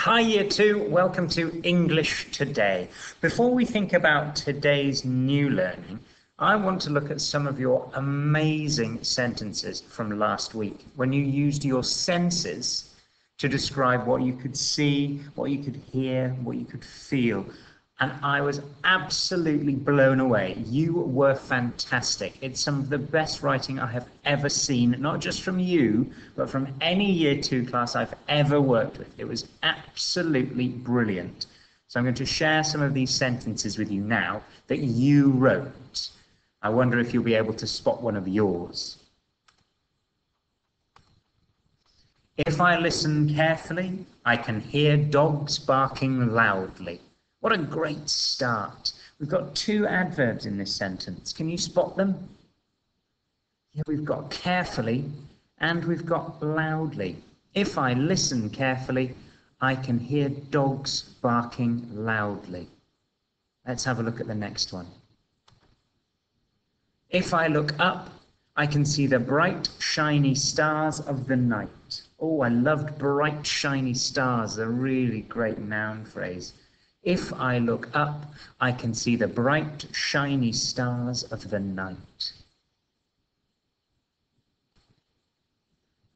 Hi Year 2, welcome to English Today. Before we think about today's new learning, I want to look at some of your amazing sentences from last week when you used your senses to describe what you could see, what you could hear, what you could feel. And I was absolutely blown away. You were fantastic. It's some of the best writing I have ever seen, not just from you, but from any Year 2 class I've ever worked with. It was absolutely brilliant. So I'm going to share some of these sentences with you now that you wrote. I wonder if you'll be able to spot one of yours. If I listen carefully, I can hear dogs barking loudly. What a great start. We've got two adverbs in this sentence. Can you spot them? Yeah, we've got carefully and we've got loudly. If I listen carefully, I can hear dogs barking loudly. Let's have a look at the next one. If I look up, I can see the bright, shiny stars of the night. Oh, I loved bright, shiny stars, a really great noun phrase. If I look up, I can see the bright, shiny stars of the night.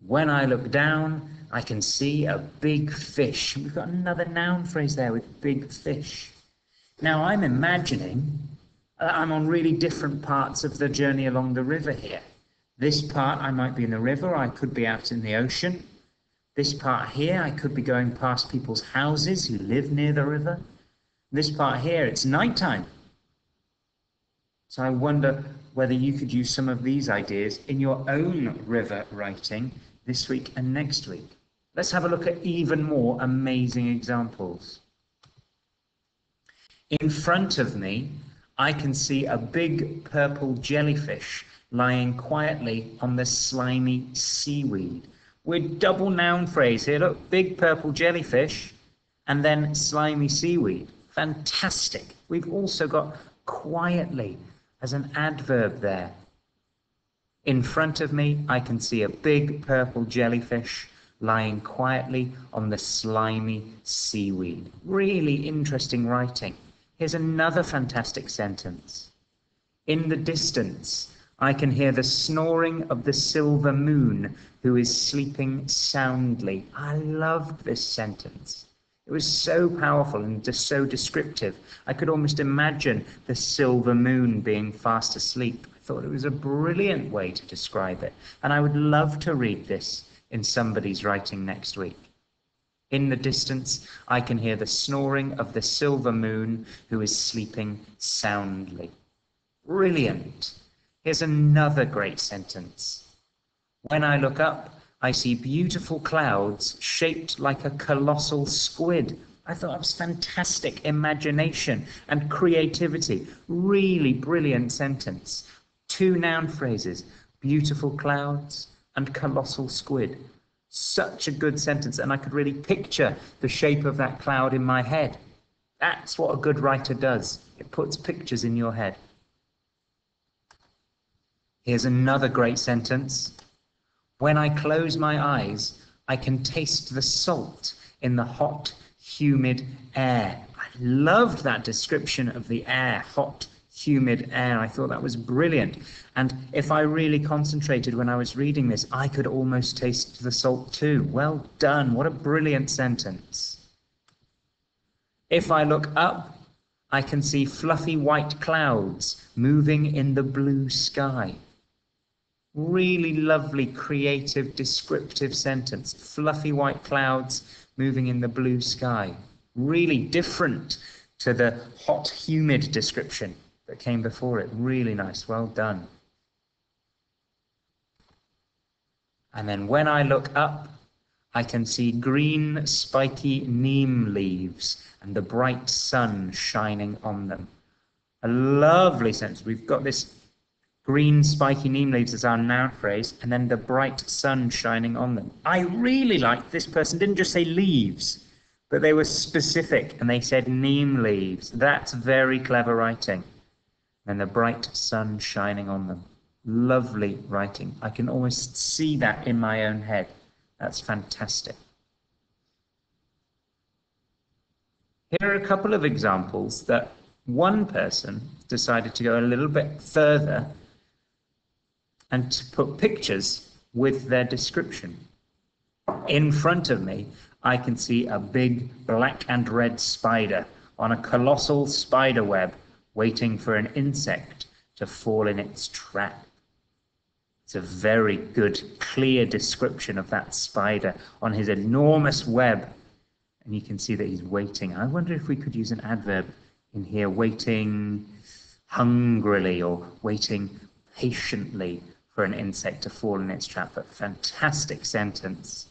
When I look down, I can see a big fish. We've got another noun phrase there with big fish. Now I'm imagining I'm on really different parts of the journey along the river here. This part I might be in the river, I could be out in the ocean. This part here I could be going past people's houses who live near the river. This part here, it's nighttime. So I wonder whether you could use some of these ideas in your own river writing this week and next week. Let's have a look at even more amazing examples. In front of me, I can see a big purple jellyfish lying quietly on the slimy seaweed. We're double noun phrase here. Look, big purple jellyfish and then slimy seaweed. Fantastic. We've also got quietly as an adverb there. In front of me, I can see a big purple jellyfish lying quietly on the slimy seaweed. Really interesting writing. Here's another fantastic sentence. In the distance, I can hear the snoring of the silver moon who is sleeping soundly. I loved this sentence. It was so powerful and just so descriptive. I could almost imagine the silver moon being fast asleep. I thought it was a brilliant way to describe it. And I would love to read this in somebody's writing next week. In the distance, I can hear the snoring of the silver moon who is sleeping soundly. Brilliant. Here's another great sentence. When I look up, I see beautiful clouds shaped like a colossal squid. I thought it was fantastic imagination and creativity. Really brilliant sentence. Two noun phrases, beautiful clouds and colossal squid. Such a good sentence, and I could really picture the shape of that cloud in my head. That's what a good writer does. It puts pictures in your head. Here's another great sentence. When I close my eyes, I can taste the salt in the hot, humid air. I loved that description of the air, hot, humid air. I thought that was brilliant. And if I really concentrated when I was reading this, I could almost taste the salt too. Well done. What a brilliant sentence. If I look up, I can see fluffy white clouds moving in the blue sky. Really lovely, creative, descriptive sentence. Fluffy white clouds moving in the blue sky. Really different to the hot, humid description that came before it. Really nice. Well done. And then when I look up, I can see green, spiky neem leaves and the bright sun shining on them. A lovely sentence. We've got this green, spiky neem leaves as our noun phrase, and then the bright sun shining on them. I really liked this person didn't just say leaves, but they were specific, and they said neem leaves. That's very clever writing. And the bright sun shining on them. Lovely writing. I can almost see that in my own head. That's fantastic. Here are a couple of examples that one person decided to go a little bit further and to put pictures with their description. In front of me, I can see a big black and red spider on a colossal spider web waiting for an insect to fall in its trap. It's a very good, clear description of that spider on his enormous web. And you can see that he's waiting. I wonder if we could use an adverb in here, waiting hungrily or waiting patiently for an insect to fall in its trap. A fantastic sentence.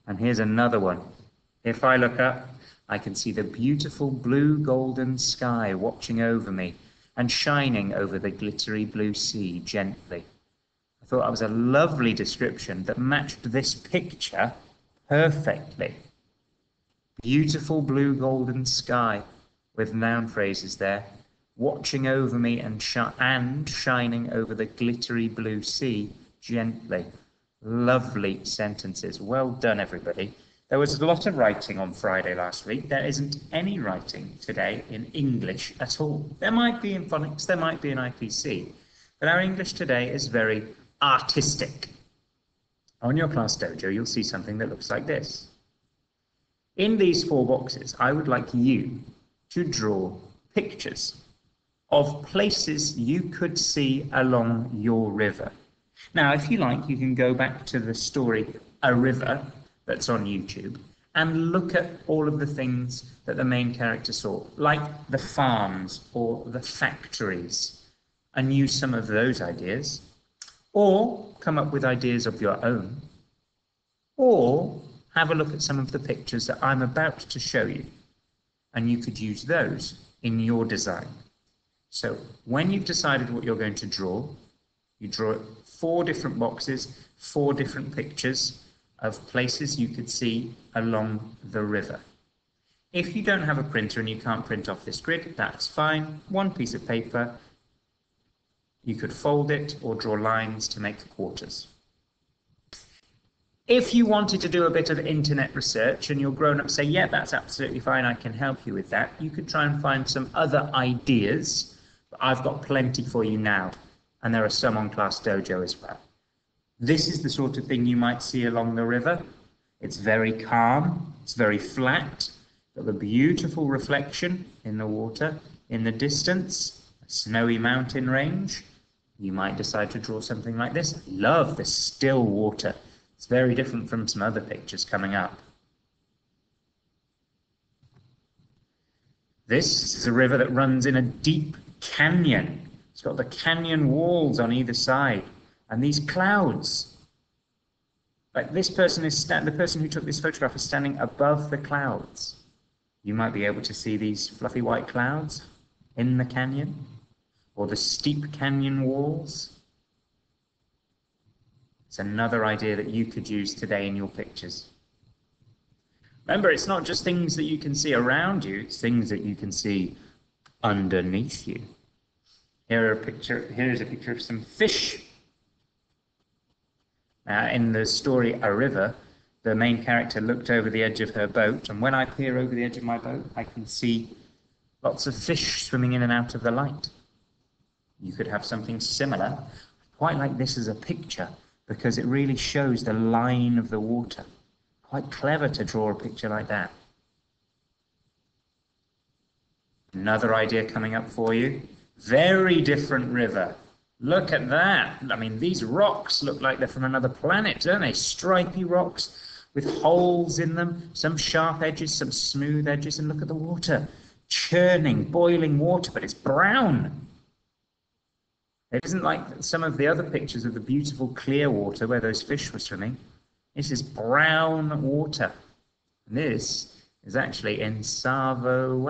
And here's another one. If I look up, I can see the beautiful blue golden sky watching over me and shining over the glittery blue sea gently. I thought that was a lovely description that matched this picture perfectly. Beautiful blue golden sky with noun phrases there, watching over me and shining over the glittery blue sea gently. Lovely sentences. Well done, everybody. There was a lot of writing on Friday last week. There isn't any writing today in English at all. There might be in phonics, there might be in IPC, but our English today is very artistic. On your class dojo, you'll see something that looks like this. In these 4 boxes, I would like you to draw pictures of places you could see along your river. Now, if you like, you can go back to the story A River that's on YouTube and look at all of the things that the main character saw, like the farms or the factories, and use some of those ideas, or come up with ideas of your own, or have a look at some of the pictures that I'm about to show you, and you could use those in your design. So when you've decided what you're going to draw, you draw 4 different boxes, 4 different pictures of places you could see along the river. If you don't have a printer and you can't print off this grid, that's fine. 1 piece of paper, you could fold it or draw lines to make quarters. If you wanted to do a bit of internet research and your grown-ups say, yeah, that's absolutely fine, I can help you with that, you could try and find some other ideas. But I've got plenty for you now, and there are some on Class Dojo as well. This is the sort of thing you might see along the river. It's very calm, it's very flat, got the beautiful reflection in the water. In the distance, a snowy mountain range. You might decide to draw something like this. I love the still water. It's very different from some other pictures coming up. This is a river that runs in a deep canyon. It's got the canyon walls on either side. And these clouds, like this person the person who took this photograph is standing above the clouds. You might be able to see these fluffy white clouds in the canyon, or the steep canyon walls. It's another idea that you could use today in your pictures. Remember, it's not just things that you can see around you, it's things that you can see underneath you. Here's a picture of some fish. In the story A River, the main character looked over the edge of her boat, and when I peer over the edge of my boat, I can see lots of fish swimming in and out of the light. You could have something similar. I quite like this as a picture because it really shows the line of the water. Quite clever to draw a picture like that. Another idea coming up for you. Very different river. Look at that. I mean, these rocks look like they're from another planet, don't they? Stripy rocks with holes in them, some sharp edges, some smooth edges, and look at the water. Churning, boiling water, but it's brown. It isn't like some of the other pictures of the beautiful clear water where those fish were swimming. This is brown water. And this is actually in Savo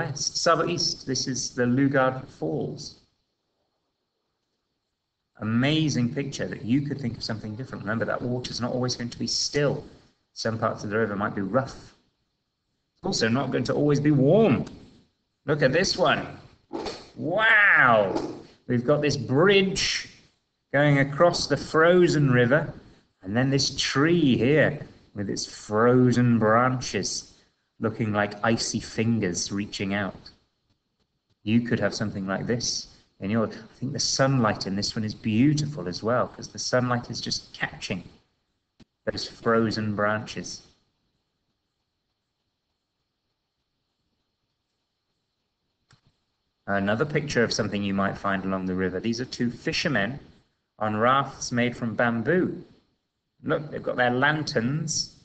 East. This is the Lugard Falls. Amazing picture that you could think of something different. Remember, that water's not always going to be still. Some parts of the river might be rough. It's also not going to always be warm. Look at this one. Wow! We've got this bridge going across the frozen river, and then this tree here with its frozen branches. looking like icy fingers reaching out. You could have something like this in your... I think the sunlight in this one is beautiful as well, because the sunlight is just catching those frozen branches. Another picture of something you might find along the river. These are two fishermen on rafts made from bamboo. Look, they've got their lanterns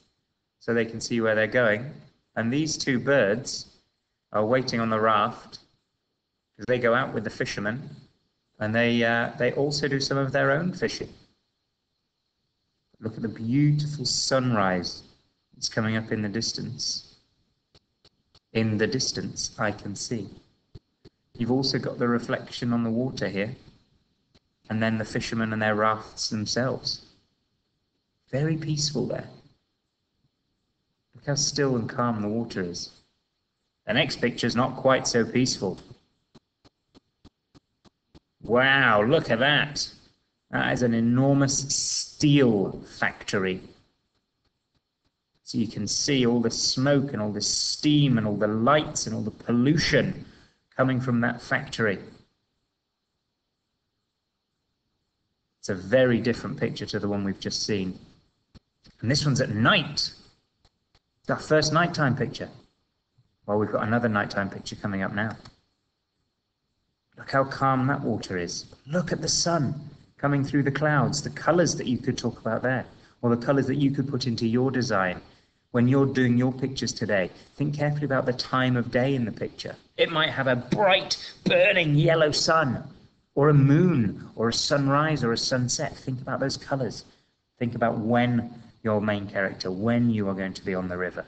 so they can see where they're going. And these two birds are waiting on the raft because they go out with the fishermen, and they also do some of their own fishing. Look at the beautiful sunrise that's coming up in the distance. In the distance, I can see. You've also got the reflection on the water here, and then the fishermen and their rafts themselves. Very peaceful there. Look how still and calm the water is. The next picture is not quite so peaceful. Wow, look at that. That is an enormous steel factory. So you can see all the smoke and all the steam and all the lights and all the pollution coming from that factory. It's a very different picture to the one we've just seen. And this one's at night. It's our first nighttime picture. Well, we've got another nighttime picture coming up now. Look how calm that water is. Look at the sun coming through the clouds, the colours that you could talk about there, or the colours that you could put into your design. When you're doing your pictures today, think carefully about the time of day in the picture. It might have a bright, burning yellow sun, or a moon, or a sunrise, or a sunset. Think about those colours. Think about when your main character, when you are going to be on the river.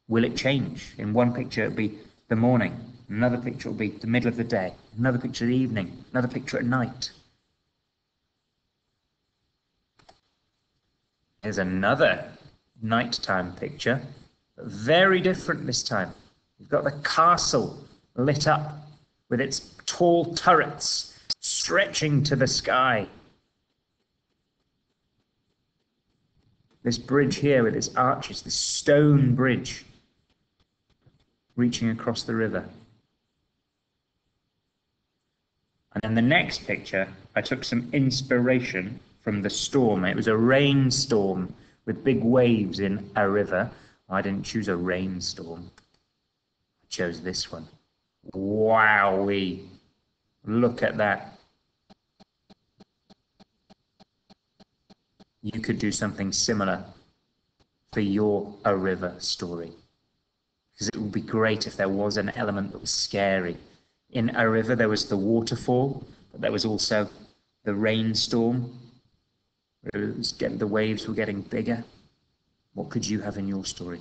Will it change? In one picture, it'll be the morning. Another picture will be the middle of the day. Another picture the evening. Another picture at night. Here's another nighttime picture, but very different this time. You've got the castle lit up with its tall turrets stretching to the sky. This bridge here with its arches, this stone bridge reaching across the river. And in the next picture, I took some inspiration from the storm. It was a rainstorm with big waves in a river. I didn't choose a rainstorm. I chose this one. Wowee! Look at that. You could do something similar for your A River story. Because it would be great if there was an element that was scary. In A River, there was the waterfall, but there was also the rainstorm. The waves were getting bigger. What could you have in your story?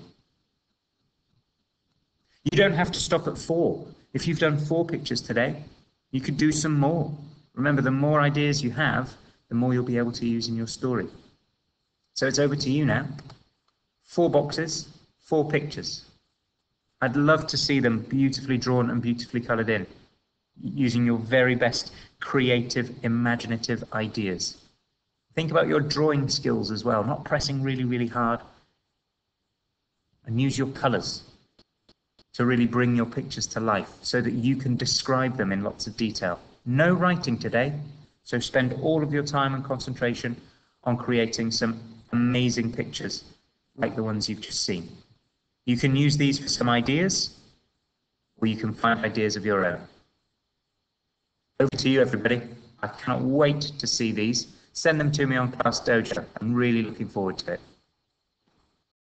You don't have to stop at 4. If you've done 4 pictures today, you could do some more. Remember, the more ideas you have, the more you'll be able to use in your story. So it's over to you now. 4 boxes, 4 pictures. I'd love to see them beautifully drawn and beautifully coloured in, using your very best creative, imaginative ideas. Think about your drawing skills as well, not pressing really, really hard. And use your colours to really bring your pictures to life so that you can describe them in lots of detail. No writing today, so spend all of your time and concentration on creating some amazing pictures like the ones you've just seen. You can use these for some ideas, or you can find ideas of your own. Over to you, everybody. I cannot wait to see these. Send them to me on Class Dojo. I'm really looking forward to it.